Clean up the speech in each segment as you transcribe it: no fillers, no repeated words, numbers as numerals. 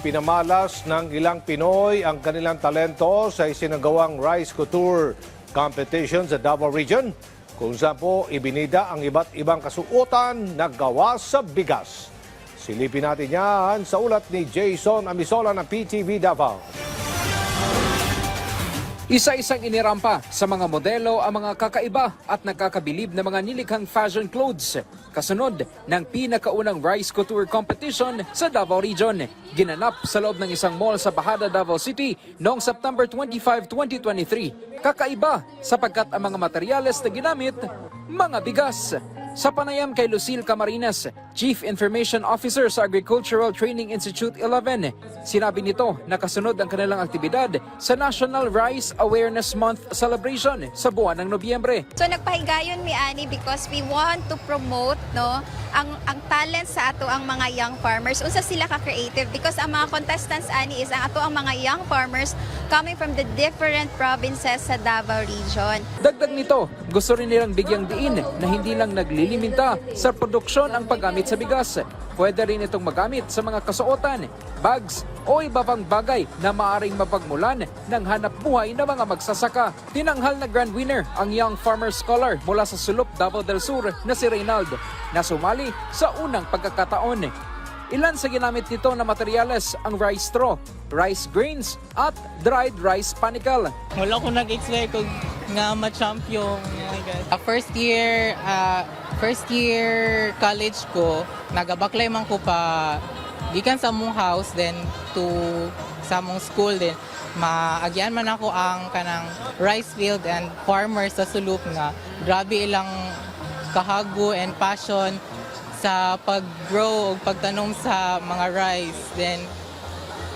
ipinamalas ng ilang Pinoy ang kanilang talento sa isinagawang Rice Couture Competition sa Davao Region, kung saan po ibinida ang iba't ibang kasuotan na gawa sa bigas. Silipin natin yan sa ulat ni Jason Amisola ng PTV Davao. Isa-isang inirampa sa mga modelo ang mga kakaiba at nakakabilib na mga nilikhang fashion clothes. Kasunod ng pinakaunang Rice Couture Competition sa Davao Region. Ginanap sa loob ng isang mall sa Bahada, Davao City noong September 25, 2023. Kakaiba sapagkat ang mga materyales na ginamit, mga bigas. Sa panayam kay Lucille Camarines, Chief Information Officer sa Agricultural Training Institute 11, sinabi nito na kasunod ang kanilang aktibidad sa National Rice Awareness Month celebration sa buwan ng Nobyembre. So nagpahigayon mi ani because we want to promote ang talent sa ato ang mga young farmers. Unsa sila ka creative because ang mga contestants ani is ang ato ang mga young farmers coming from the different provinces sa Davao region. Dagdag nito, gusto rin nilang bigyang diin na hindi lang nagliliminta sa produksyon ang paggamit sa bigas. Pwede rin itong magamit sa mga kasuotan, bags o iba pang bagay na maaring mapagmulan ng hanap buhay ng mga magsasaka. Tinanghal na grand winner ang Young Farmer Scholar mula sa Sulop, Davao del Sur na si Reynald na sumali sa unang pagkakataon. Ilan sa ginamit nito na materyales ang rice straw, rice grains at dried rice panicle. Wala ko nag-expect kung nga ma-champion. First year college ko, nagabaklay man ko pa gikan sa mong house then to sa mong school din. Maagyan man ako ang kanang rice field and farmers sa Sulub nga grabe ilang kahago and passion sa pag-grow o pagtanom sa mga rice. Then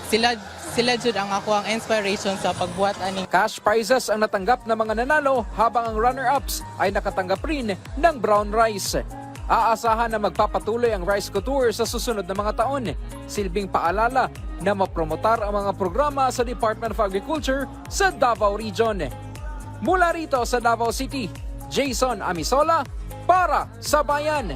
sila jud ang ako ang inspiration sa pagbuhat aning cash prizes ang natanggap ng mga nanalo habang ang runner-ups ay nakatanggap rin ng brown rice. Aasahan na magpapatuloy ang Rice Couture sa susunod na mga taon. Silbing paalala na mapromotar ang mga programa sa Department of Agriculture sa Davao Region. Mula rito sa Davao City, Jason Amisola para sa Bayan.